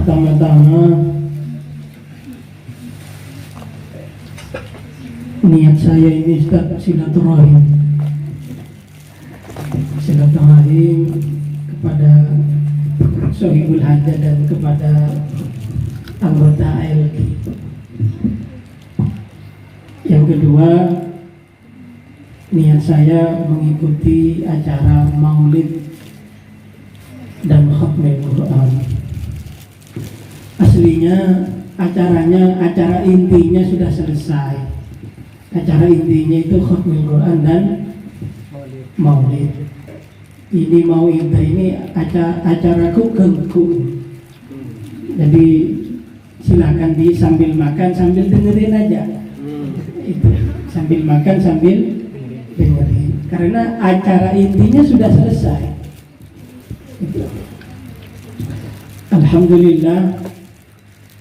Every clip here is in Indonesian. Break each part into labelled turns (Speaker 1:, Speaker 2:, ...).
Speaker 1: Pertama-tama, niat saya ini Ustaz silaturahim kepada Sohibul Hajat dan kepada anggota ALG. Yang kedua, niat saya mengikuti acara Maulid dan Khatmul Quran. Aslinya acara intinya sudah selesai. Acara intinya itu Khatmul Quran dan Maulid. Ini mau inti ini acaraku gengku. Jadi silakan sambil makan sambil dengerin aja. Itu sambil makan sambil dengerin. Karena acara intinya sudah selesai. Itu. Alhamdulillah.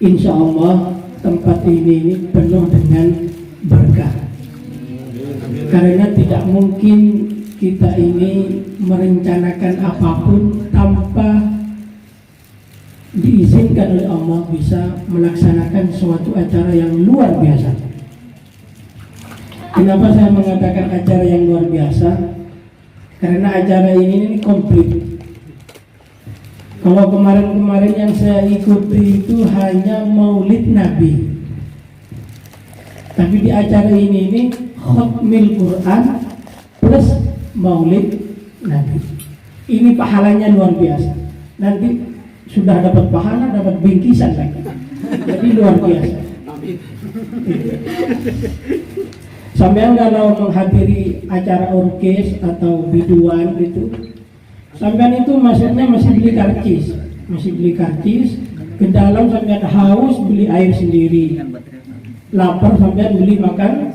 Speaker 1: Insya Allah tempat ini penuh dengan berkah. Karena tidak mungkin kita ini merencanakan apapun tanpa diizinkan oleh Allah bisa melaksanakan suatu acara yang luar biasa. Kenapa saya mengatakan acara yang luar biasa? Karena acara ini komplit. Kalau kemarin-kemarin yang saya ikuti itu hanya Maulid Nabi. Tapi di acara ini Khatmul Quran plus Maulid Nabi. Ini pahalanya luar biasa. Nanti sudah dapat pahala, dapat bingkisan lagi. Jadi luar biasa. Sampai kalau menghadiri acara orkes atau biduan gitu, sampean itu maksudnya masih beli karcis, ke dalam sampean haus beli air sendiri, lapar sampean beli makan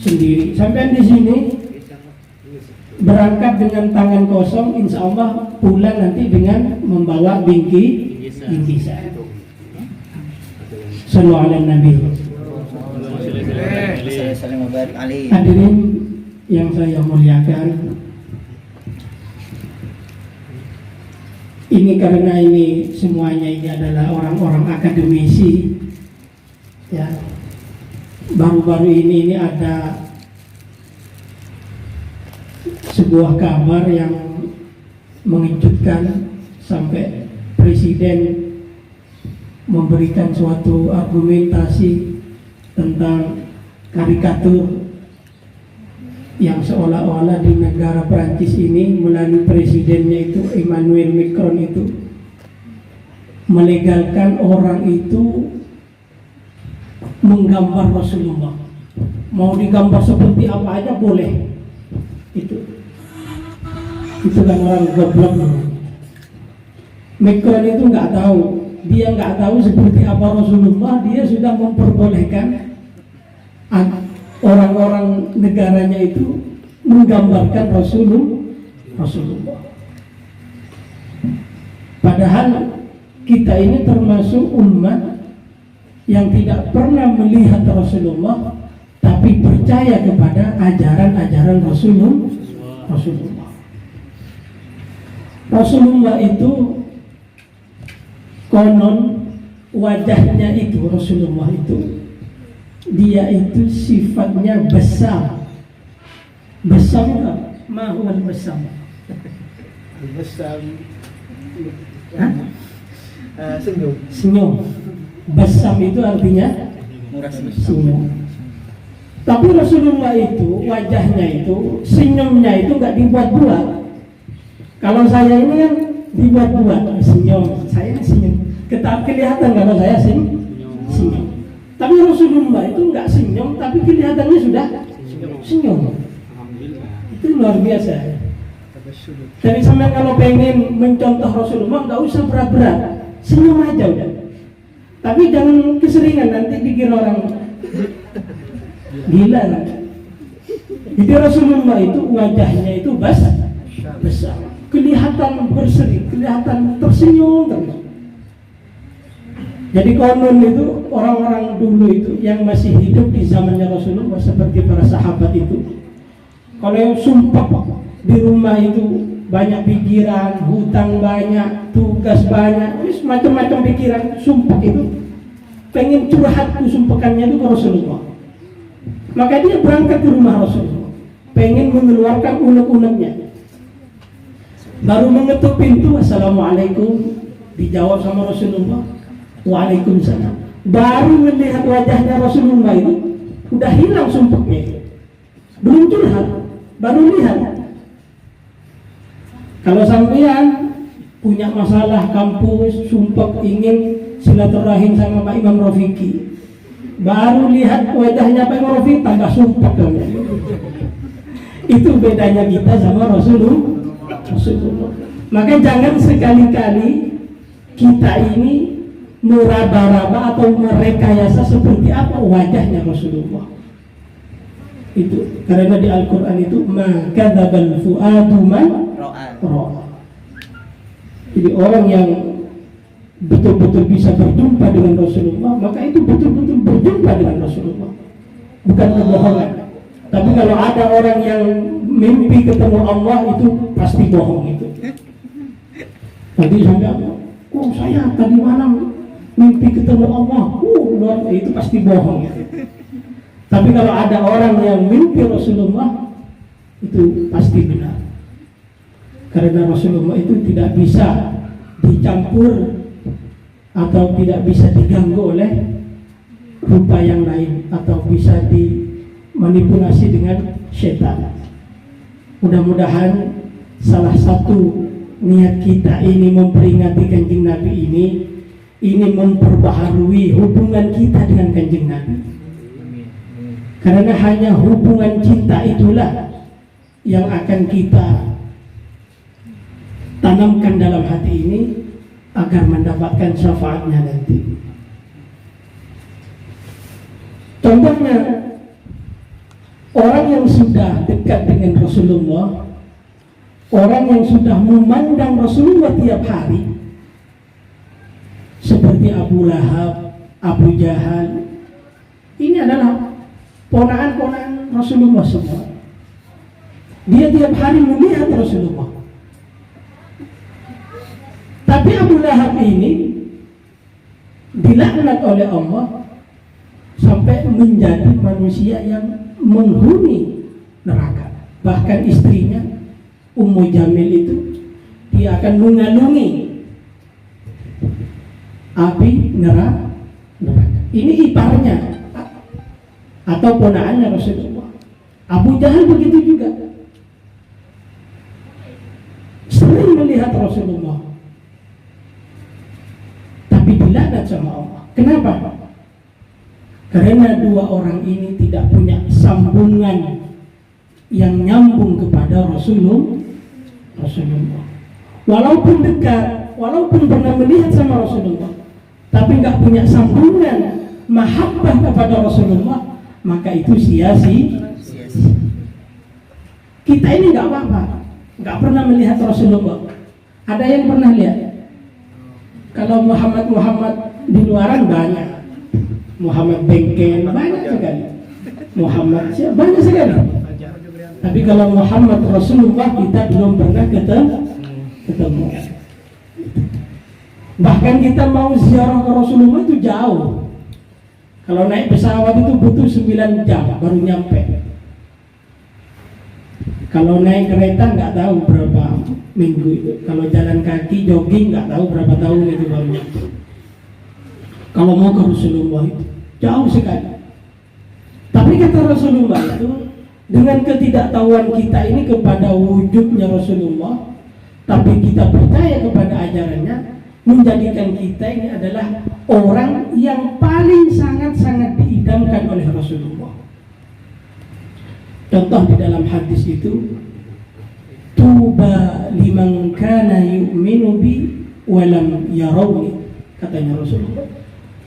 Speaker 1: sendiri. Sampean di sini berangkat dengan tangan kosong, insya Allah pulang nanti dengan membawa bingkisan. Sallu ala Nabi. Hadirin yang saya muliakan, ini karena ini semuanya ini adalah orang-orang akademisi, ya. Baru-baru ini ada sebuah kabar yang mengejutkan sampai Presiden memberikan suatu argumentasi tentang karikatur yang seolah-olah di negara Prancis ini melalui presidennya itu Emmanuel Macron itu melegalkan orang itu menggambar Rasulullah. Mau digambar seperti apa aja boleh. Itu kan orang goblok. Macron itu nggak tahu, dia nggak tahu seperti apa Rasulullah, dia sudah memperbolehkan orang-orang negaranya itu menggambarkan Rasulullah. Padahal kita ini termasuk umat yang tidak pernah melihat Rasulullah, tapi percaya kepada ajaran-ajaran Rasulullah. Rasulullah itu konon wajahnya itu, Rasulullah itu dia itu sifatnya besar. Besar apa? Mahal besar.
Speaker 2: Besar.
Speaker 1: Senyum. Besar itu artinya senyum. Tapi Rasulullah itu wajahnya itu, senyumnya itu nggak dibuat-buat. Kalau saya ini kan dibuat-buat senyum, saya senyum. Kelihatan kalau saya senyum. Tapi Rasulullah itu nggak senyum, tapi kelihatannya sudah senyum. Itu luar biasa. Jadi sampai kalau pengen mencontoh Rasulullah nggak usah berat-berat, senyum aja udah. Tapi jangan keseringan, nanti dikira orang gila nanti. Jadi Rasulullah itu wajahnya itu besar, kelihatan berseri, kelihatan tersenyum terus. Jadi konon itu orang-orang dulu itu yang masih hidup di zamannya Rasulullah seperti para sahabat itu, kalau yang sumpah di rumah itu banyak pikiran, hutang banyak, tugas banyak, macam-macam pikiran, sumpah itu pengen curhat, sumpahkannya itu ke Rasulullah. Maka dia berangkat ke rumah Rasulullah, pengen mengeluarkan unek-uneknya. Baru mengetuk pintu, assalamualaikum, dijawab sama Rasulullah, waalaikumsalam. Baru melihat wajahnya Rasulullah itu udah hilang sumpahnya itu. Belum curhat, baru lihat. Kalau sampean punya masalah kampus, sumpah ingin silaturahim sama Pak Imam Rafiqi, baru lihat wajahnya Pak Imam Rafiqi tambah sumpah dong. Itu bedanya kita sama Rasulullah. Maka jangan sekali-kali kita ini meraba-raba atau merekayasa seperti apa wajahnya Rasulullah. Itu karena di Al-Quran itu makadzabal fuadu man ra'a. Jadi orang yang betul-betul bisa berjumpa dengan Rasulullah, maka itu betul-betul berjumpa dengan Rasulullah, bukan kebohongan. Tapi kalau ada orang yang mimpi ketemu Allah, itu pasti bohong itu. Tadi sampai saya tadi malam mimpi ketemu Allah, itu pasti bohong ya. Tapi kalau ada orang yang mimpi Rasulullah, itu pasti benar. Karena Rasulullah itu tidak bisa dicampur atau tidak bisa diganggu oleh rupa yang lain atau bisa dimanipulasi dengan setan. Mudah-mudahan salah satu niat kita ini memperingati Kanjeng Nabi ini memperbaharui hubungan kita dengan Kanjeng Nabi. Karena hanya hubungan cinta itulah yang akan kita tanamkan dalam hati ini agar mendapatkan syafaatnya nanti. Contohnya, orang yang sudah dekat dengan Rasulullah, orang yang sudah memandang Rasulullah tiap hari, seperti Abu Lahab, Abu Jahal, ini adalah ponakan-ponakan Rasulullah semua. Dia tiap hari melihat Rasulullah. Tapi Abu Lahab ini dilaknat oleh Allah sampai menjadi manusia yang menghuni neraka. Bahkan istrinya Ummu Jamil itu dia akan mengalungi api neraka. Ini iparnya atau ponakannya Rasulullah. Abu Jahal begitu juga, sering melihat Rasulullah, tapi dilaknat sama Allah. Kenapa? Karena dua orang ini tidak punya sambungan yang nyambung kepada Rasulullah. Walaupun dekat, walaupun pernah melihat sama Rasulullah, tapi nggak punya sambungan mahabbah kepada Rasulullah, maka itu sia-sia. Kita ini nggak apa-apa, nggak pernah melihat Rasulullah. Ada yang pernah lihat? Kalau Muhammad di luaran banyak, Muhammad Bengkel banyak sekali, Muhammad siapa banyak sekali. Tapi kalau Muhammad Rasulullah kita belum pernah ketemu. Bahkan kita mau ziarah ke Rasulullah itu jauh. Kalau naik pesawat itu butuh 9 jam baru nyampe. Kalau naik kereta nggak tahu berapa minggu itu. Kalau jalan kaki jogging nggak tahu berapa tahun itu baru nyampe. Kalau mau ke Rasulullah itu jauh sekali. Tapi kata Rasulullah itu, dengan ketidaktahuan kita ini kepada wujudnya Rasulullah, tapi kita percaya kepada ajarannya, menjadikan kita ini adalah orang yang paling sangat-sangat diidamkan oleh Rasulullah. Contoh di dalam hadis itu, tuba liman kana yu'minu bi walam yarawni, katanya Rasulullah.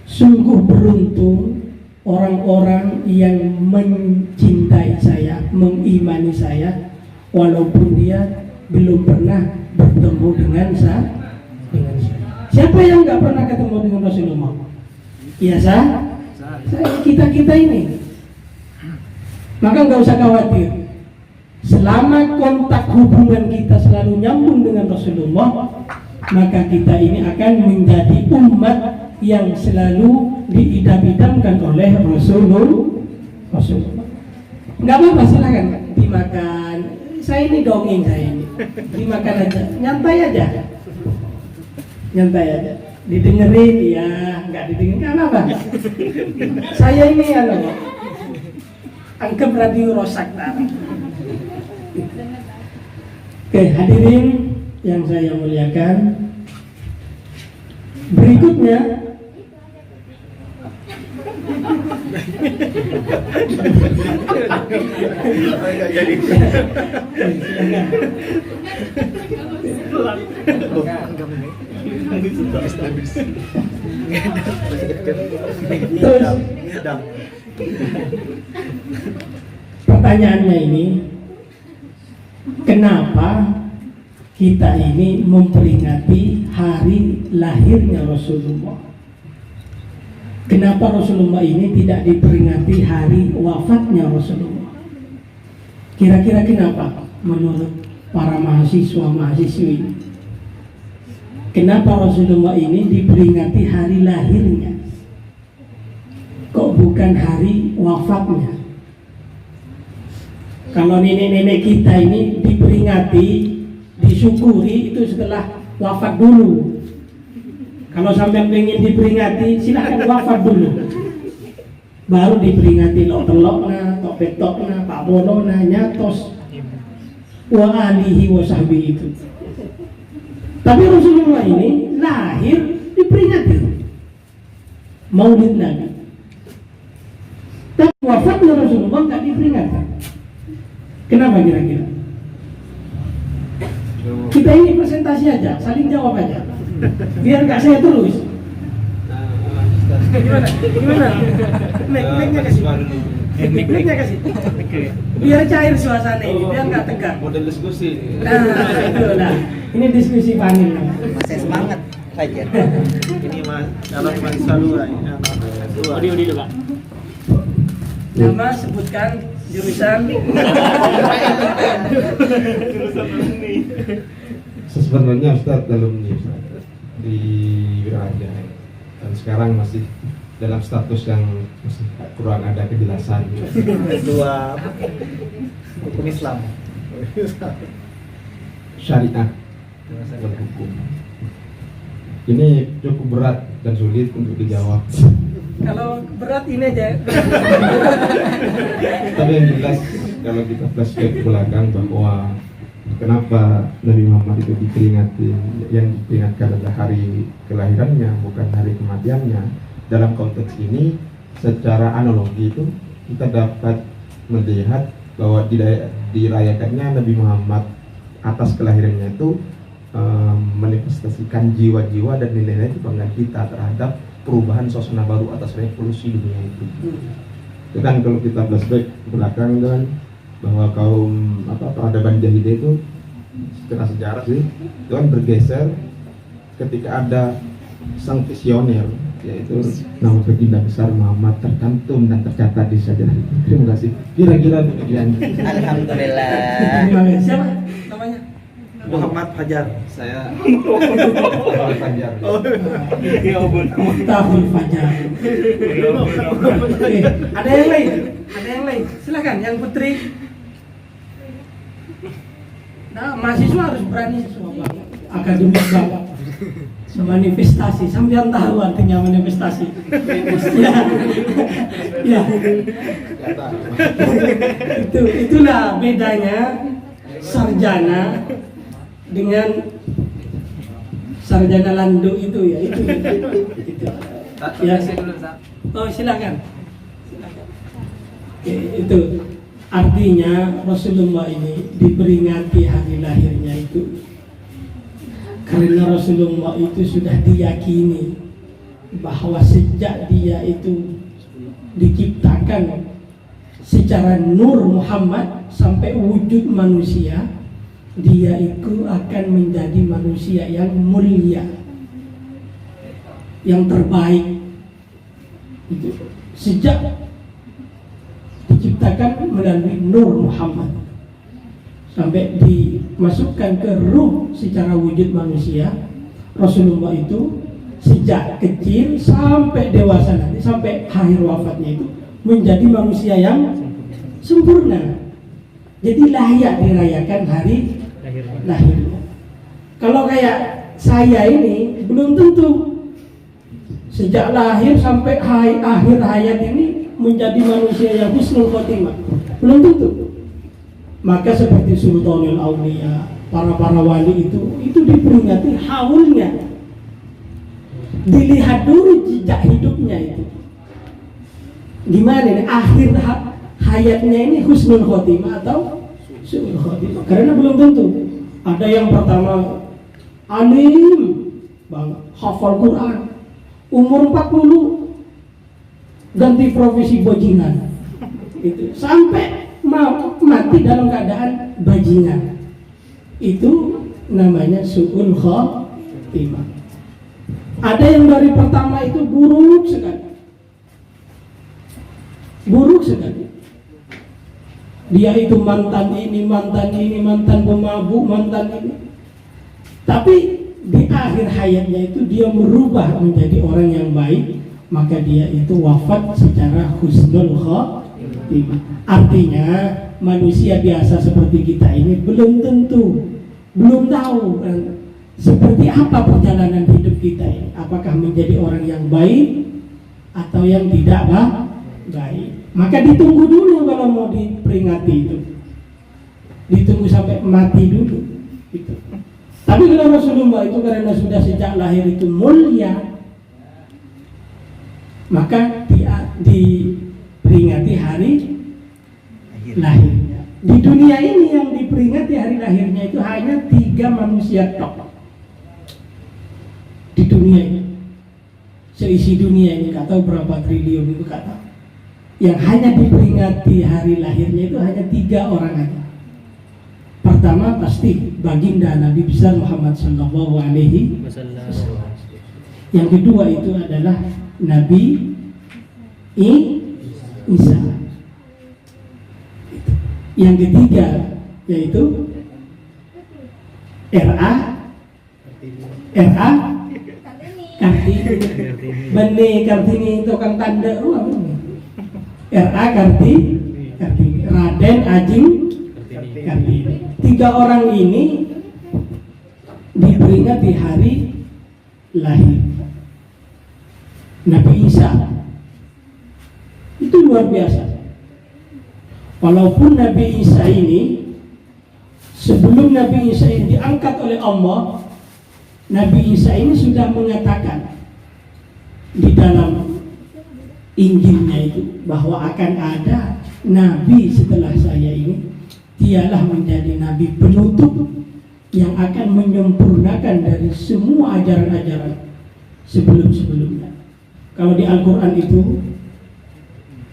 Speaker 1: Sungguh beruntung orang-orang yang mencintai saya, mengimani saya, walaupun dia belum pernah bertemu dengan saya. Siapa yang nggak pernah ketemu dengan Rasulullah? Ya saya, kita ini. Maka nggak usah khawatir. Selama kontak hubungan kita selalu nyambung dengan Rasulullah, maka kita ini akan menjadi umat yang selalu diidam-idamkan oleh Rasulullah. Nggak apa-apa, silakan dimakan. Saya ini dongeng, saya ini dimakan aja, nyantai aja, didengerin ya, nggak didengerin kan apa? Saya ini anggap radio rosak tadi. Oke, hadirin yang saya muliakan, berikutnya terus pertanyaannya ini, kenapa kita ini memperingati hari lahirnya Rasulullah? Kenapa Rasulullah ini tidak diperingati hari wafatnya Rasulullah? Kira-kira kenapa menurut para mahasiswa-mahasiswi? Kenapa Rasulullah ini diperingati hari lahirnya? Kok bukan hari wafatnya? Kalau nenek-nenek kita ini diperingati, disyukuri itu setelah wafat dulu. Kalau sampai pengen diperingati, silakan wafat dulu, baru diperingati lo telokna, tok petokna, pak bonona, nyatos, wa alihi wa sahbihi itu. Tapi Rasulullah ini lahir diperingati, Maulid Nabi. Tapi wafatnya Rasulullah nggak diperingati. Kenapa kira-kira? Kita ini presentasi aja, saling jawab aja, biar nggak saya terus. Gimana? Mic-nya kasih. Mic-nya kasih. Biar cair suasana ini, biar nggak tegang.
Speaker 2: Model diskusi.
Speaker 1: Nah, ini diskusi panel.
Speaker 3: Masih semangat saja.
Speaker 2: Ini mas, kalau mas Salura.
Speaker 3: Odi Pak.
Speaker 1: Nama sebutkan jurusan.
Speaker 4: Sebenarnya Ustadz dalam di Wiraja dan sekarang masih dalam status yang masih kurang ada kejelasan.
Speaker 3: Dua hukum Islam.
Speaker 4: Syariah dan hukum. Ini cukup berat dan sulit untuk dijawab.
Speaker 1: Kalau berat ini aja.
Speaker 4: Tapi yang jelas kalau kita flashback ke belakang bahwa kenapa Nabi Muhammad itu diperingati, yang diperingatkan adalah hari kelahirannya, bukan hari kematiannya. Dalam konteks ini, secara analogi itu kita dapat melihat bahwa dirayakannya Nabi Muhammad atas kelahirannya itu manifestasikan jiwa-jiwa dan nilai-nilai kebanggaan kita terhadap perubahan suasana baru atas revolusi dunia itu. Dan kalau kita flashback ke belakang dan bahwa kaum peradaban jahiliyah itu secara sejarah sih itu kan bergeser ketika ada sang visioner, yaitu nama baginda besar Muhammad tercantum dan tercatat di sajadah itu. Terima kasih. Kira-kira demikian.
Speaker 3: Alhamdulillah.
Speaker 1: Terima kasih. Siapa namanya?
Speaker 2: Muhammad Fajar.
Speaker 3: Saya
Speaker 4: Muhammad Fajar.
Speaker 1: Miftahul Fajar. Oke, ada yang lain? Ada yang lain? Silakan, yang putri. Nah, mahasiswa harus berani semua akademik banget. Manifestasi, sampean tahu artinya manifestasi. Ya, itulah bedanya sarjana dengan sarjana landu itu ya itu. Ya, oh silakan. Itu artinya Rasulullah ini diperingati hari lahirnya itu karena Rasulullah itu sudah diyakini bahwa sejak dia itu diciptakan secara nur Muhammad sampai wujud manusia, dia itu akan menjadi manusia yang mulia, yang terbaik. Itu sejak diciptakan melalui nur Muhammad sampai dimasukkan ke ruh secara wujud manusia, Rasulullah itu sejak kecil sampai dewasa nanti, sampai akhir wafatnya itu menjadi manusia yang sempurna. Jadi layak dirayakan hari lahirnya. Kalau kayak saya ini belum tentu sejak lahir sampai akhir hayat ini menjadi manusia yang husnul khotimah, belum tentu. Maka seperti Sultanul Aulia, para wali itu diperingati haulnya, dilihat dulu jejak hidupnya itu gimana nih, akhir hayatnya ini husnul khotimah atau su'ul khotimah. Karena belum tentu. Ada yang pertama alim banget, hafal Quran, umur 40 ganti profesi bajingan itu, sampai mati dalam keadaan bajingan. Itu namanya su'ul khotimah. Ada yang dari pertama itu buruk sekali. Dia itu mantan ini, mantan pemabuk, mantan ini. Tapi di akhir hayatnya itu dia merubah menjadi orang yang baik, maka dia itu wafat secara husnul khotimah. Artinya manusia biasa seperti kita ini belum tahu seperti apa perjalanan hidup kita ini. Apakah menjadi orang yang baik atau yang tidak baik. Maka ditunggu dulu kalau mau diperingati itu. Ditunggu sampai mati dulu gitu. Tapi kalau Rasulullah itu karena sudah sejak lahir itu mulia, maka dia diperingati hari lahirnya. Di dunia ini yang diperingati hari lahirnya itu hanya 3 manusia top. Di dunia ini, seisi dunia ini, nggak tahu berapa triliun itu, nggak tahu. Yang hanya diperingati hari lahirnya itu hanya 3 orang aja. Pertama pasti baginda Nabi besar Muhammad Sallallahu Alaihi Wasallam. Yang kedua itu adalah Nabi Isa. Yang ketiga yaitu R.A. Kartini. Bani Kartini tukang tanda apa ini? R.A. Kartini, Raden Ajeng Kartini. 3 orang ini diperingati hari lahir Nabi Isa. Itu luar biasa. Walaupun Nabi Isa ini, sebelum Nabi Isa ini diangkat oleh Allah, Nabi Isa ini sudah mengatakan di dalam Injilnya itu bahwa akan ada Nabi setelah saya ini, dialah menjadi Nabi penutup yang akan menyempurnakan dari semua ajaran-ajaran sebelum-sebelumnya. Kalau di Al-Quran itu,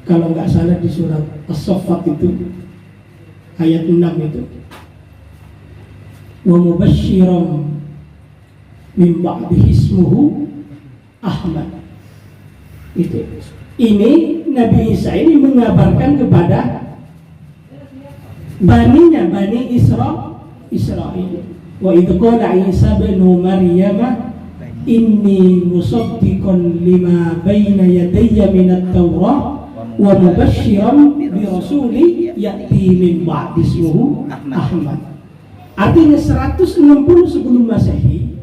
Speaker 1: kalau nggak salah di surat As-Saffat itu ayat 6 itu. Wa mubasysyiran min ba'dihi ismuhu Ahmad. Itu. Ini Nabi Isa ini mengabarkan kepada Bani Israel. Wa idh qala Isa bin Maryam inni musaddiqan lima baina yadayya minat Taurah wa mubasysyiran bi rasuli ya'ti min ba'di ismuhu Ahmad. Artinya 160 sebelum Masehi,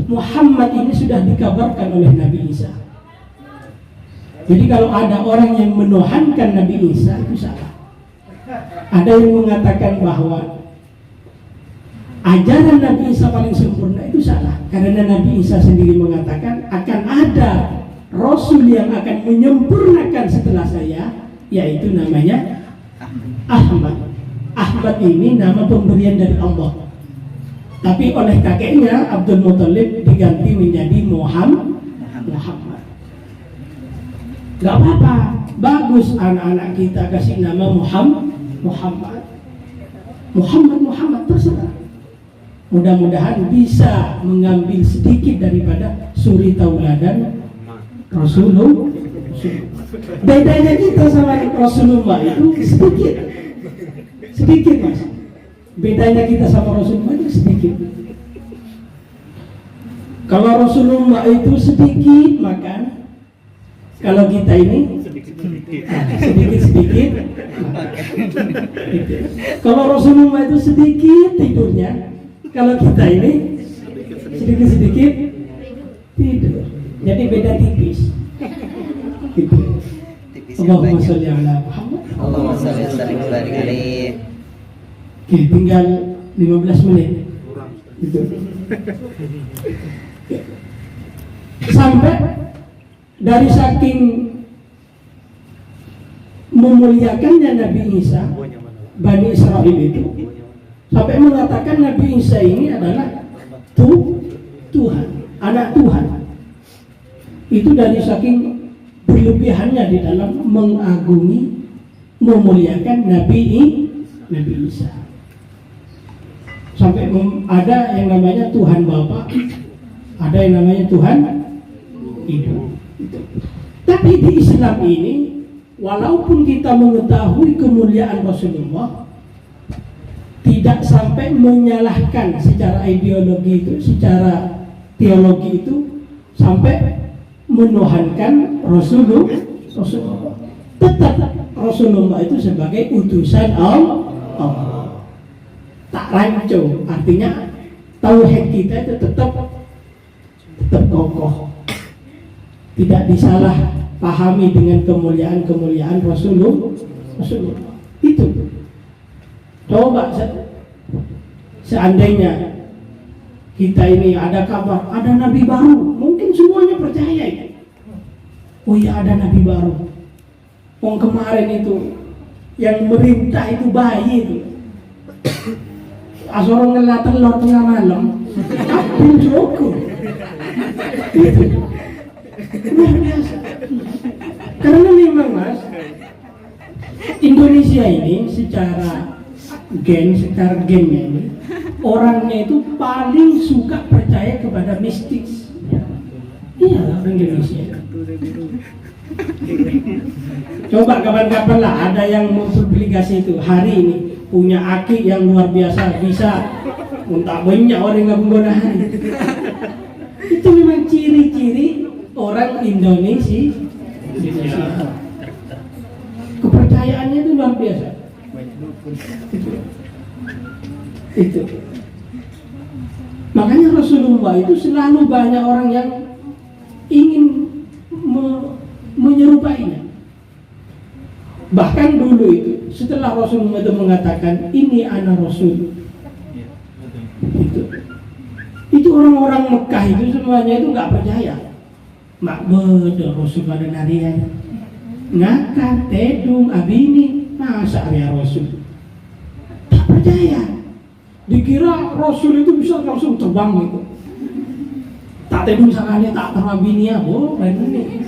Speaker 1: Muhammad ini sudah dikabarkan oleh Nabi Isa. Jadi kalau ada orang yang menuhankan Nabi Isa itu salah. Ada yang mengatakan bahwa ajaran Nabi Isa paling sempurna itu salah. Karena Nabi Isa sendiri mengatakan akan ada Rasul yang akan menyempurnakan setelah saya, yaitu namanya Ahmad. Ahmad ini nama pemberian dari Allah. Tapi oleh kakeknya Abdul Muthalib diganti menjadi Muhammad. Gak apa-apa, bagus anak-anak kita kasih nama Muhammad terserah. Mudah-mudahan bisa mengambil sedikit daripada suri tauladan Rasulullah. Bedanya kita sama Rasulullah itu sedikit mas. Bedanya kita sama Rasulullah itu sedikit. Kalau Rasulullah itu sedikit makan, kalau kita ini sedikit. Kalau Rasulullah itu sedikit tidurnya, kalau kita ini sedikit tidur. Jadi beda tipis. Gitu. Allahumma sholli ala Muhammad.
Speaker 3: Allahumma sholli wa sallim wa barik alaihi.
Speaker 1: Oke, tinggal 15 menit. Gitu. Sampai dari saking memuliakannya Nabi Isa, Bani Israel itu sampai mengatakan Nabi Isa ini adalah Tuhan, anak Tuhan. Itu dari saking berlebihannya di dalam mengagungi, memuliakan Nabi Isa. Sampai ada yang namanya Tuhan Bapa, ada yang namanya Tuhan Ibu. Tapi di Islam ini, walaupun kita mengetahui kemuliaan Rasulullah, tidak sampai menyalahkan secara ideologi itu, secara teologi itu, sampai menuhankan Rasulullah. Tetap Rasulullah itu sebagai utusan Allah. Tak rancu, artinya tauhid kita itu tetap kokoh. Tidak disalah pahami dengan kemuliaan Rasulullah. Itu. Coba seandainya kita ini ada kabar, ada nabi baru, mungkin semuanya percaya itu. Oh ya, ada nabi baru. Yang kemarin itu yang merintah itu bayi itu. Asorong ngelat telur tengah malam, apun cukup. Itu luar biasa. Karena memang mas, Indonesia ini secara gennya ini, orangnya itu paling suka percaya kepada mistis. Iya, orang Indonesia. Coba kapan-kapan lah ada yang mau publikasi itu hari ini punya aki yang luar biasa, bisa muntah banyak orang nggak menggunakan. Itu memang ciri-ciri orang Indonesia. Kepercayaannya itu luar biasa. Itu. Makanya Rasulullah itu selalu banyak orang yang ingin menyerupainya. Bahkan dulu itu setelah Rasulullah itu mengatakan ini ana Rasul, itu orang-orang Mekah itu semuanya itu nggak percaya. Mak bedo Rasul pada narian ngakak tedung abini masa area Rasul tak percaya. Dikira Rasul itu bisa langsung terbang gitu. Tak tedung sekali tak terabini ya boh ini.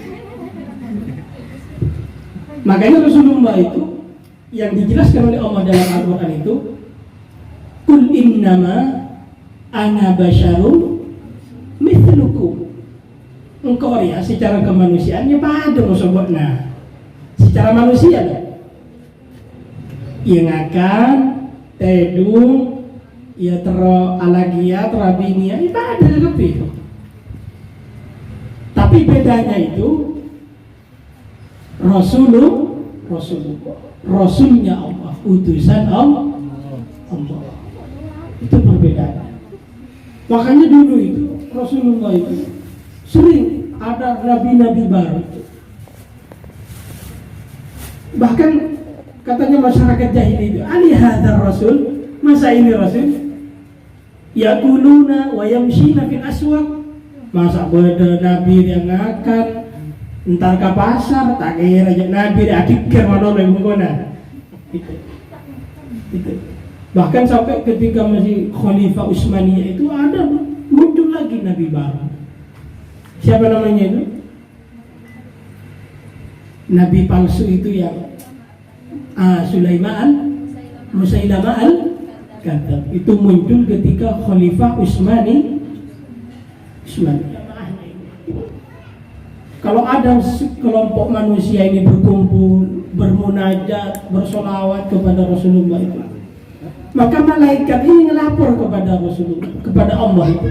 Speaker 1: Makanya Rasulullah itu yang dijelaskan oleh Allah dalam Al-Quran itu, Kul innama ana basyarum mithlukum. Engkau ya secara kemanusiaannya pada musobotna. Secara manusia lah. Yang akan tedung ya tero alagia terabinia ibadah lebih. Tapi bedanya itu Rasulnya Allah, utusan Allah. Itu perbedaannya. Makanya dulu itu Rasulullah itu sering ada nabi-nabi baru. Bahkan katanya masyarakat jahili itu, ali hadzal rasul, masa ini rasul? Yaquluna wa yamshina fil aswaq. Masa ada nabi yang akan entar ke pasar, tak kira aja nabi adikir mana oleh mengkona. Itu. Bahkan sampai ketika masih Khalifah Utsmaniyah itu ada muncul lagi nabi baru. Siapa namanya itu? Nabi palsu itu yang Musailamah al-Kadzdzab itu muncul ketika Khalifah Utsmani. Kalau ada kelompok manusia ini berkumpul, bermunajat, bersolawat kepada Rasulullah itu, maka malaikat ini ngelapor kepada Rasulullah, kepada Allah itu.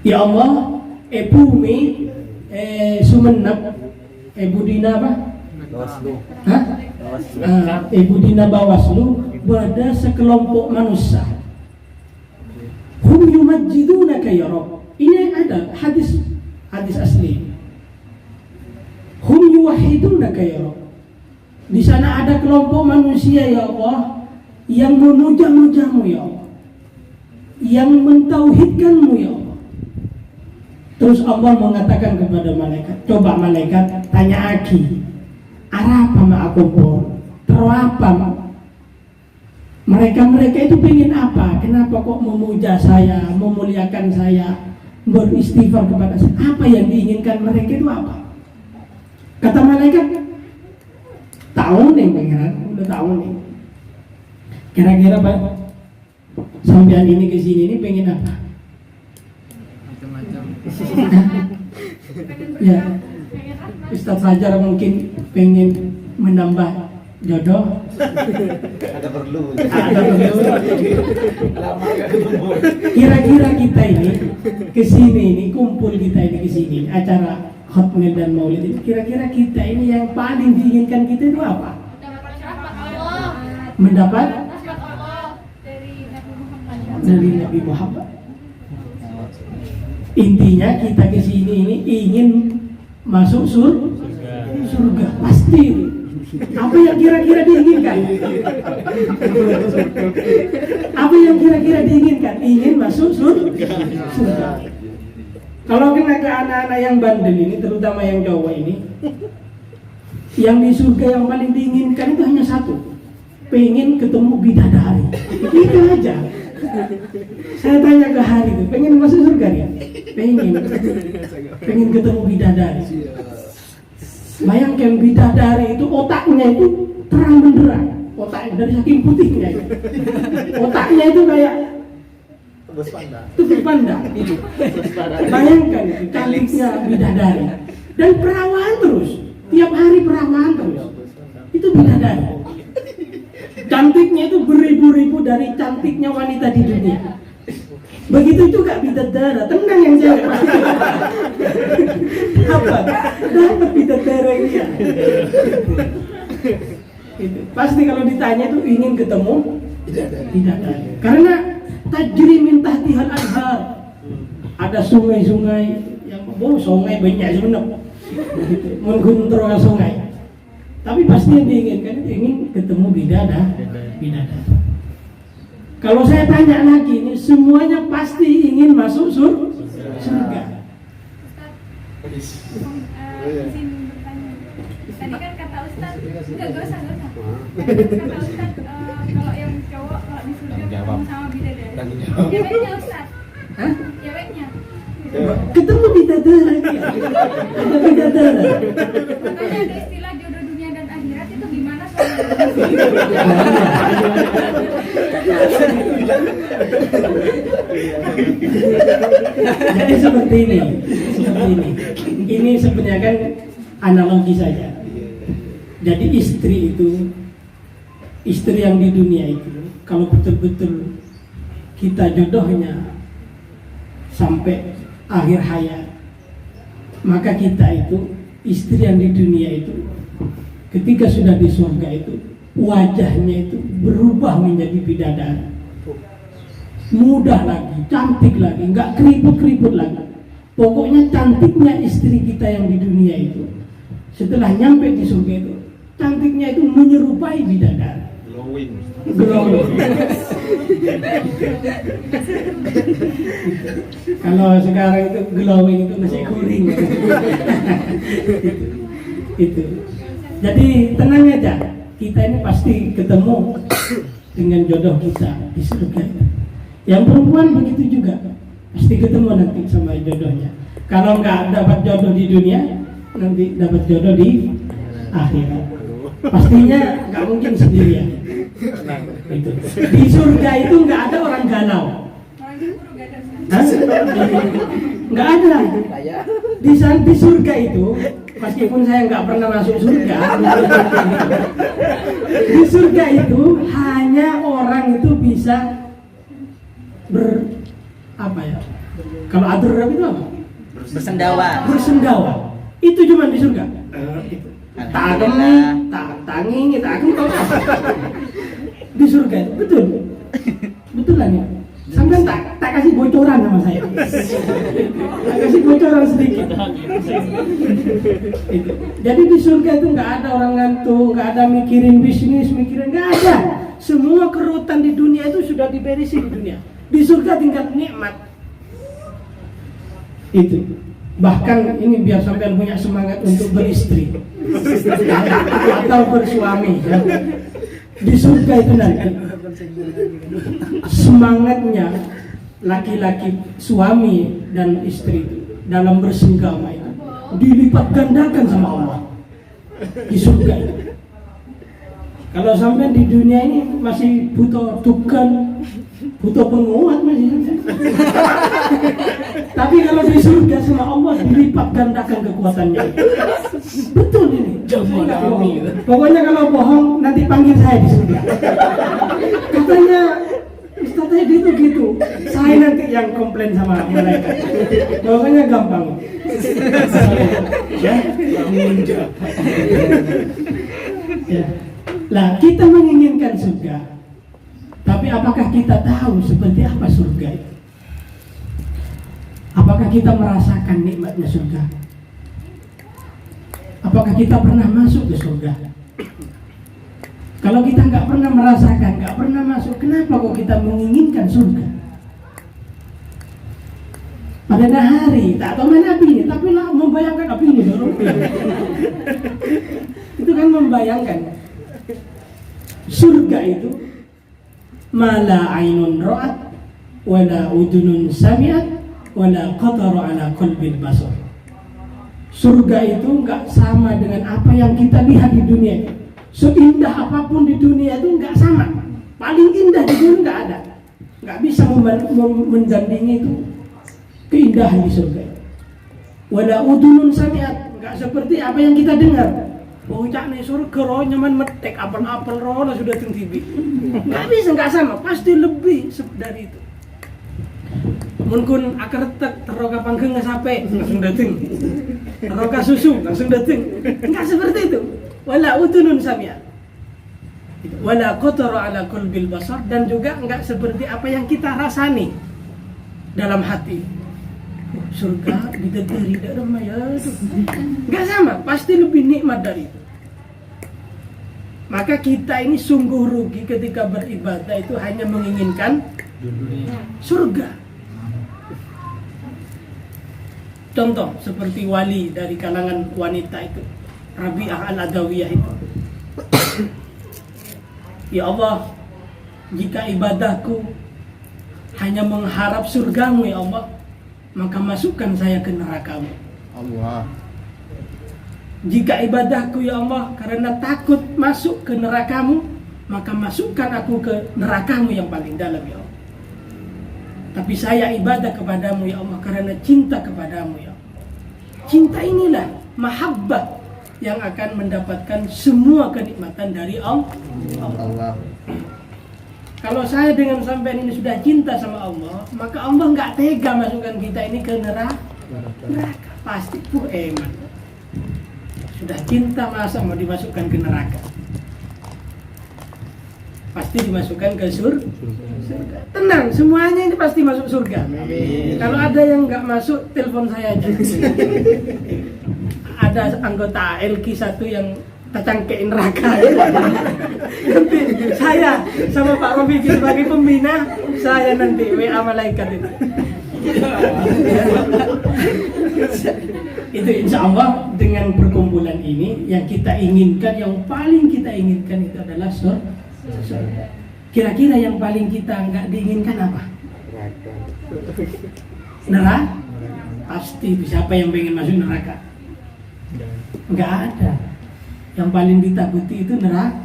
Speaker 1: Ya Allah, bumi, Sumenep, Budina apa?
Speaker 3: Bawaslu.
Speaker 1: Hah? Budina Bawaslu, ada sekelompok manusia. Hum yumajjidunaka ya Rabb. Ini ada hadis asli. Hum yuwahhidunaka ya Rabb. Di sana ada kelompok manusia ya Allah yang memuja-mujamu ya Allah, yang mentauhidkanmu ya Allah. Terus Allah mengatakan kepada malaikat, coba malaikat tanya Aki, apa mak aku terapa mereka itu pengen apa? Kenapa kok memuja saya, memuliakan saya, beristighfar kepada saya? Apa yang diinginkan mereka itu apa? Kata malaikat, tahu nih pangeran, udah tahu nih. Kira-kira Pak, sampean ini ke sini ini pengen apa?
Speaker 5: Macam-macam.
Speaker 1: Ya, Ustaz Fajar mungkin pengen menambah jodoh.
Speaker 2: Ada perlu.
Speaker 5: Lama gak ketemu.
Speaker 1: Kira-kira kita ini kesini ini kumpul kita ini kesini acara Khatmil dan Maulid ini, kira-kira kita ini yang paling diinginkan kita itu apa?
Speaker 6: Mendapat rahmat Allah.
Speaker 1: Mendapat
Speaker 6: Rahmat Allah dari Nabi Muhammad.
Speaker 1: dari Nabi Muhammad. Intinya kita kesini ini ingin masuk surga pasti. Apa yang kira-kira diinginkan? Apa yang kira-kira diinginkan? Ingin masuk surga. Kalau kena ke anak-anak yang bandel ini, terutama yang Jawa ini, yang di surga yang paling diinginkan itu hanya satu, pengen ketemu bidadari. Itu aja. Saya tanya ke Hari itu, pengen masuk surga dia? Pengen ketemu bidadari. Bayangkan bidadari itu otaknya itu terang benderang, otaknya dari saking putihnya itu. Otaknya itu kayak tebus pandang. Bayangkan itu cantiknya bidadari dan perawan terus, tiap hari perawan terus. Itu bidadari. Cantiknya itu beribu-ribu dari cantiknya wanita di dunia. Begitu juga bidadara, tenang yang cewek pasti. Apa? Dapat bidadara dia. Pasti kalau ditanya itu ingin ketemu bidadari. Karena tajri min tahtihal anhar. Ada sungai-sungai yang sungai banyak sebenarnya. Mengguntur sungai. Tapi pasti yang diinginkan itu ingin ketemu bidadari. Kalau saya tanya lagi ini semuanya pasti ingin masuk surga.
Speaker 6: Izin bertanya. Tadi kan kata Ustaz, enggak usah. Kata Ustaz, kalau yang cowok kalau di surga ketemu sama bidadari. Ceweknya Ustaz.
Speaker 1: Hah?
Speaker 6: Ceweknya.
Speaker 1: Ketemu bidadari. Ada bidadari.
Speaker 6: Makanya ada istilah jodoh dunia dan akhirat itu gimana soalnya?
Speaker 1: Jadi seperti ini. Ini sebenarnya kan analogi saja. Jadi istri yang di dunia itu, kalau betul-betul kita jodohnya sampai akhir hayat, maka kita itu, istri yang di dunia itu, ketika sudah di surga itu, wajahnya itu berubah menjadi bidadari, mudah lagi, cantik lagi, nggak keriput-keriput lagi. Pokoknya cantiknya istri kita yang di dunia itu, setelah nyampe di surga itu, cantiknya itu menyerupai bidadari. Glowing. Kalau sekarang itu glowing itu masih kuring. itu. Jadi tenang aja, kita ini pasti ketemu dengan jodoh kita di surga. Yang perempuan begitu juga, pasti ketemu nanti sama jodohnya. Kalau nggak dapat jodoh di dunia, nanti dapat jodoh di akhirat. Pastinya nggak mungkin sendirian. Itu. Di surga itu nggak ada orang galau.
Speaker 6: Orang cemburu gak ada.
Speaker 1: Nggak ada. Di surga itu, meskipun saya nggak pernah masuk surga, di surga itu hanya orang itu bisa kalau adrem itu apa? Bersendawa. Itu cuma di surga. Tangi, di surga itu betulan ya. Sampai tak kasih bocoran sama saya. Tak kasih bocoran sedikit. Itu. Jadi di surga itu nggak ada orang ngantuk, nggak ada mikirin bisnis, nggak ada. Semua kerutan di dunia itu sudah diberesin di dunia. Di surga tinggal nikmat. Itu. Bahkan ini biar sampean punya semangat untuk beristri atau bersuami. Ya. Di surga itu nanti semangatnya laki-laki suami dan istri itu dalam bersenggama itu dilipat gandakan sama Allah di surga itu. Kalau sampai di dunia ini masih butuh tukang, butuh penguat masih. Tapi kalau di surga sama Allah dilipat gandakan kekuatannya. Betul ini. Pokoknya kalau bohong nanti panggil saya di surga. Katanya Ustaz Edi itu gitu. Saya nanti yang komplain sama malaikat. Pokoknya gampang. Ya. Ya. Lah kita menginginkan surga. Tapi apakah kita tahu seperti apa surga itu? Apakah kita merasakan nikmatnya surga? Apakah kita pernah masuk ke surga? Kalau kita nggak pernah merasakan, nggak pernah masuk, kenapa kok kita menginginkan surga? Pada hari, tak tahu mana apinya, tapi lah membayangkan apinya. Itu kan membayangkan. Surga itu mala ainun ra'at wala udunun sami'at wala qatara ala qalbil basar. Surga itu enggak sama dengan apa yang kita lihat di dunia. Seindah apapun di dunia itu enggak sama. Paling indah di dunia enggak ada. Enggak bisa mendandingi itu keindahan di surga. Wala udunun sami'at, enggak seperti apa yang kita dengar. Bocah nih surga roh nyaman metek apel-apel roh sudah tinggi. Enggak bisa, enggak sama, pasti lebih dari itu. Mungkin akar teroka panggung nggak sampai langsung dateng, teroka susu langsung dateng, nggak seperti itu. Wala udunun sami'at, wala qatara ala qalbil basar, dan juga nggak seperti apa yang kita rasani dalam hati. Surga bidadari dalam ya, nggak sama, pasti lebih nikmat dari itu. Maka kita ini sungguh rugi ketika beribadah itu hanya menginginkan surga. Contoh seperti wali dari kalangan wanita itu, Rabi'ah al-Adawiyah itu. Ya Allah, jika ibadahku hanya mengharap surgamu ya Allah, maka masukkan saya ke nerakamu.
Speaker 2: Allah.
Speaker 1: Jika ibadahku ya Allah karena takut masuk ke nerakamu, maka masukkan aku ke nerakamu yang paling dalam ya Allah. Tapi saya ibadah kepadamu ya Allah karena cinta kepadamu ya Allah. Cinta inilah mahabbah yang akan mendapatkan semua kenikmatan dari Allah.
Speaker 3: Allah.
Speaker 1: Kalau saya dengan sampean ini sudah cinta sama Allah, maka Allah nggak tega masukkan kita ini ke neraka. Pasti tuh eman. Sudah cinta masa mau dimasukkan ke neraka? Pasti dimasukkan ke surga. Tenang, semuanya ini pasti masuk surga. Kalau ada yang nggak masuk, telepon saya aja. Ada anggota LQ 1 yang tercangkein neraka. Nanti saya sama Pak Rofiq sebagai pembina, saya nanti WA malaikat itu. Itu insya Allah dengan perkumpulan ini yang kita inginkan, yang paling kita inginkan itu adalah surga. Kira-kira yang paling kita nggak diinginkan apa? Neraka? Pasti. Siapa yang pengen masuk neraka? Nggak ada. Yang paling ditakuti itu neraka.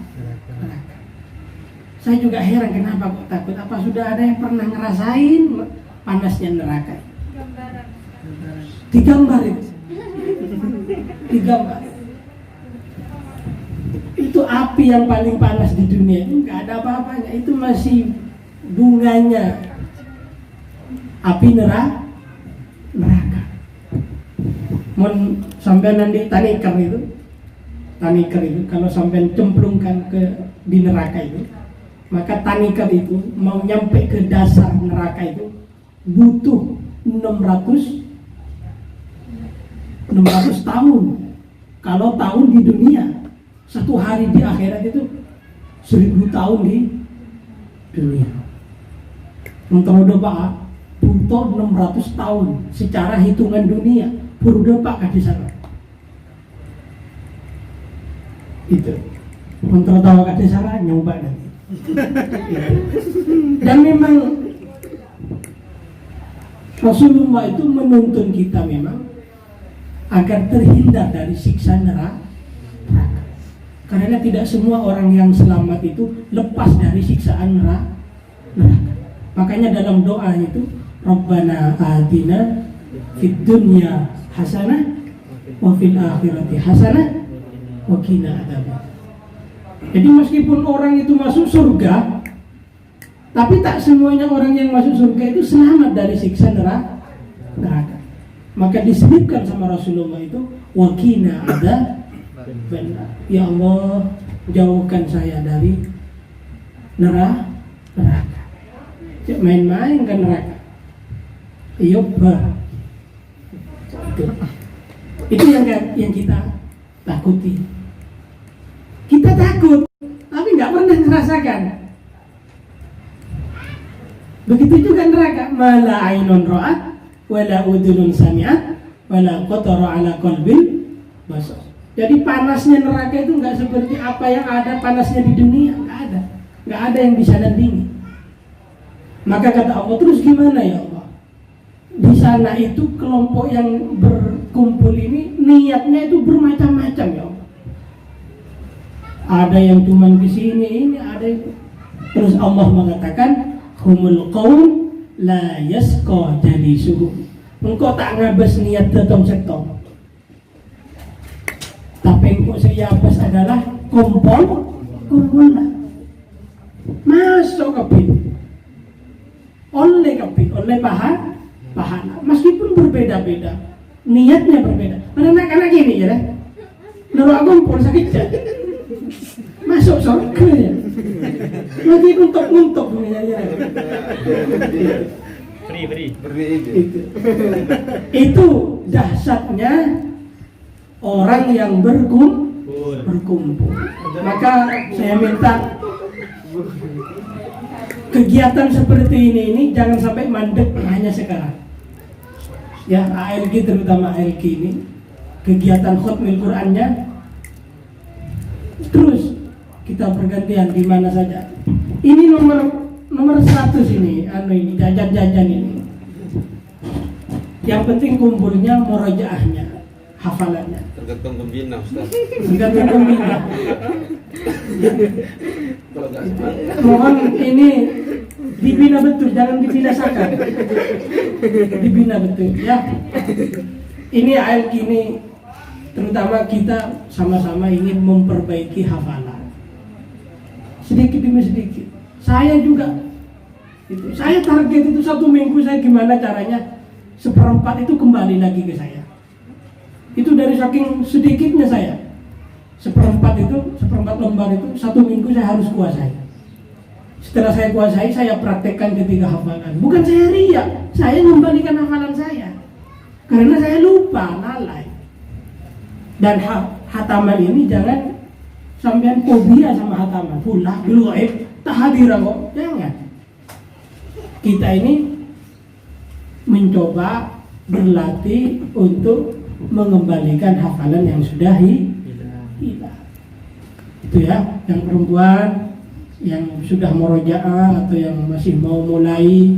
Speaker 1: Saya juga heran kenapa kok takut. Apa sudah ada yang pernah ngerasain panasnya neraka?
Speaker 6: Gambaran.
Speaker 1: Digambar itu. Digambar. Itu api yang paling panas di dunia. Itu nggak ada apa-apanya. Itu masih bunganya api neraka. Sampai nanti taniker itu kalau sampai cemplungkan di neraka itu, maka taniker itu mau nyampe ke dasar neraka itu butuh 600 tahun. Kalau tahun di dunia, satu hari di akhirat itu 1000 tahun di dunia. Untuk Pak butuh 600 tahun secara hitungan dunia. Purda Pak di sana. Itu. Untuk tahu di sana nyoba nanti. Dan memang Rasulullah itu menuntun kita memang agar terhindar dari siksa neraka. Karena tidak semua orang yang selamat itu lepas dari siksaan neraka. Makanya dalam doa itu Rabbana atina fid dunya hasanah wa fil akhirati hasanah wa qina adzabannar. Jadi meskipun orang itu masuk surga, tapi tak semuanya orang yang masuk surga itu selamat dari siksa neraka. Maka disebutkan sama Rasulullah itu wa qina adzabannar. Ya Allah, jauhkan saya dari neraka. Jangan main-main kan neraka. Iya, itu yang kita takuti. Kita takut, tapi nggak pernah merasakan. Begitu juga neraka. Mala ainun ra'at, wala udhunun sami'at, wala qatara ala qalbin basar. Jadi panasnya neraka itu nggak seperti apa yang ada panasnya di dunia. Nggak ada yang bisa nandingi. Maka kata Allah, terus gimana ya Allah? Di sana itu kelompok yang berkumpul ini niatnya itu bermacam-macam ya Allah. Ada yang cuma di sini, ini ada yang... Terus Allah mengatakan, humul qaum la yasqa jalisuhum. Engkau tak ngabas niat datang setong. Tapi engkau seyabas adalah kumpulan. Masuk kepin. Oleh pahala. Meskipun berbeda-beda, niatnya berbeda. Anak-anak gini ya, naruh kumpul sakit ya, masuk surga ya, lagi untuk ya. Itu dahsyatnya orang yang berkumpul. Maka saya minta kegiatan seperti ini jangan sampai mandek hanya sekarang. Ya, ALG terutama ALG ini kegiatan khutmil Qur'annya terus kita bergantian di mana saja. Ini nomor 100 ini, ini jajan-jajan ini. Yang penting kumpulnya, murojaahnya, hafalannya.
Speaker 2: Tergantung pembina, Ustaz.
Speaker 1: Tergantung pembina. Mohon ini dibina betul, jangan dibinasakan. Dibina betul ya. Ini ALQ ini terutama kita sama-sama ingin memperbaiki hafalan. Sedikit demi sedikit. Saya juga saya target itu 1 minggu, saya gimana caranya 1/4 itu kembali lagi ke saya. Itu dari saking sedikitnya saya. 1/4 lembar itu 1 minggu saya harus kuasai. Setelah saya kuasai, saya praktekkan ketika hafalan. Bukan saya riak, saya mengembalikan hafalan saya. Karena saya lupa, lalai. Dan hataman ini jangan sampean fobia sama hataman. Pula, luaib, tahadira kok. Jangan. Kita ini mencoba berlatih untuk mengembalikan hafalan yang sudah hilang. Itu ya, yang perempuan yang sudah murojaah atau yang masih mau mulai,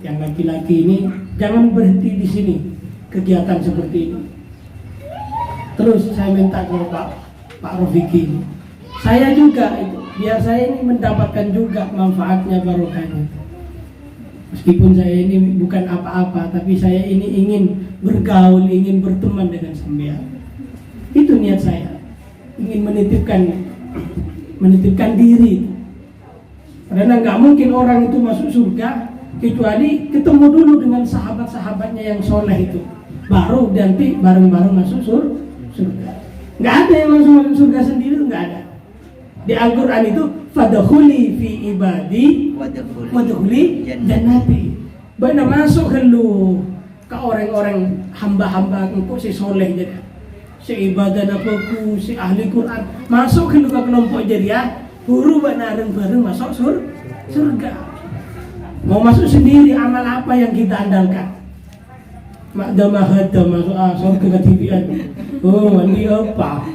Speaker 1: yang laki-laki ini jangan berhenti di sini kegiatan seperti ini. Terus saya minta ke Pak Rofiki, saya juga itu biar saya ini mendapatkan juga manfaatnya, barokahnya. Meskipun saya ini bukan apa-apa, tapi saya ini ingin bergaul, ingin berteman dengan sampean. Itu niat saya, ingin menitipkan diri. Karena nggak mungkin orang itu masuk surga kecuali ketemu dulu dengan sahabat-sahabatnya yang soleh itu, baru nanti bareng-bareng masuk surga. Nggak ada yang langsung masuk surga sendiri, nggak ada. Di Al-Quran itu fadkhuli fi ibadi wadkhuli jannati. Bana masuk lu ke orang-orang hamba-hamba engkau si soleh jadi, si ibadah aku, si ahli Quran, masuk lu ke kelompok jadi ya. Guru bareng-bareng masuk surga. Mau masuk sendiri, amal apa yang kita andalkan? Makdamahada masuk surga ketibian. Oh, ini apa?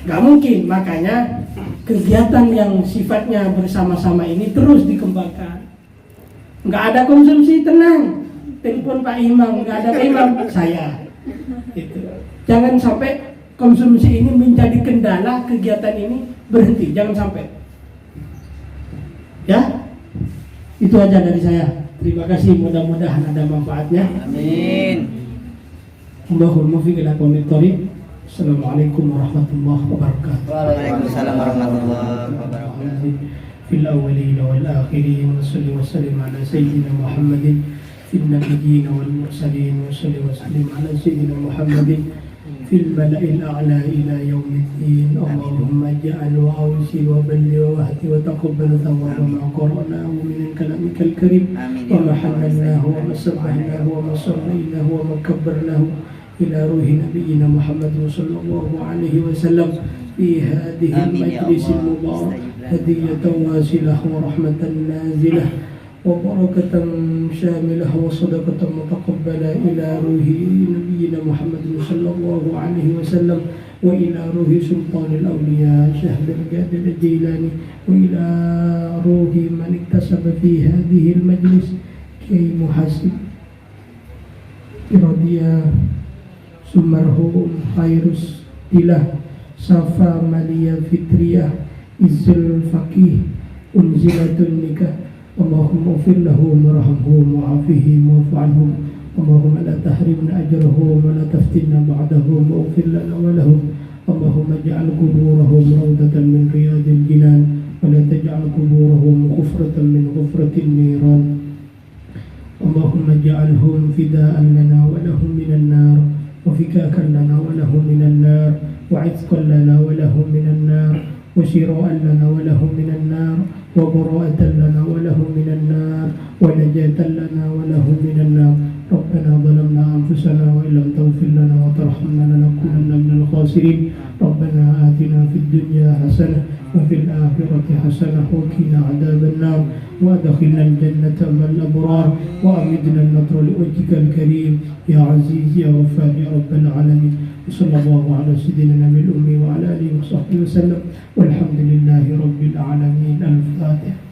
Speaker 1: Gak mungkin, makanya kegiatan yang sifatnya bersama-sama ini terus dikembangkan. Gak ada konsumsi, tenang. Telepon Pak Imam, gak ada Pak Imam, saya. Itu. Jangan sampai konsumsi ini menjadi kendala kegiatan ini berhenti, jangan sampai. Ya, itu aja dari saya. Terima kasih, mudah-mudahan ada manfaatnya.
Speaker 3: Amin.
Speaker 1: Allahumma fi ila qawmi. Assalamualaikum warahmatullahi wabarakatuh.
Speaker 3: Waalaikumsalam warahmatullahi wabarakatuh.
Speaker 1: Fil awwalin wal akhirin wa sallim ala sayyidina Muhammadin fil nabiyyin wal mursalin wa sallim ala sayyidina Muhammadin fil mala'il a'la ila yaumiddin. Allahumma ij'al wa awsi wa balli wa wahdi wa taqabbal thawaba ma qara'nahu min kalamikal karim wa ma hamalnahu wa ma sabbahnahu wa ma sallaynahu wa ma kabbarnahu ila ruhi nabiyyina Muhammad sallallahu alaihi wasallam fi hadhihi al-majlis al-mubarak hadiyatan wasilah wa rahmatan nazilah wa barakatan syamilah wa sadaqatan mutaqabbalah ila ruhi nabiyyina Muhammad sallallahu alaihi wasallam wa ila ruhi sultanil awliya Syekh Al-Qadir Al-Jilani wa ila ruhi man iktasaba fi hadhihi al-majlis Kiai Muhasib Iradiyah Sumarhum Khairus Dilah Safa Maliyah Fitriyah Izzul Faqih Unzilatun Nikah. Allahumma ufir lahum warhamhum wa'afihim wa'fu anhum. Allahumma la tahrimna ajrahum wa la taftinna ba'dahum wa'ufir lana wa lahum. Allahumma ja'al kuburahum rawdatan min riyadil jinan wa la taj'al kuburahum ghufratan min ghufratin niran. Allahumma ja'alhum fida'an lana wa lahum minan nar وفكاكا لنا ولهم من النار وعتقا لنا ولهم من النار وشراء لنا ولهم من النار وبراءة لنا ولهم من النار ونجاة لنا ولهم من النار. ربنا ظلمنا أنفسنا وإن لم تغفر لنا وترحمنا لنكونن من الخاسرين. ربنا آتنا في الدنيا حسنة وفي الآخرة حسنة وقنا عذاب النار وأدخلنا الجنة مع الأبرار وأمدنا النصر لوجهك الكريم يا عزيز يا غفار يا رب العالمين. وصلى الله على سيدنا النبي الأمي وعلى آله وصحبه وسلم والحمد لله رب العالمين. الفاتحة.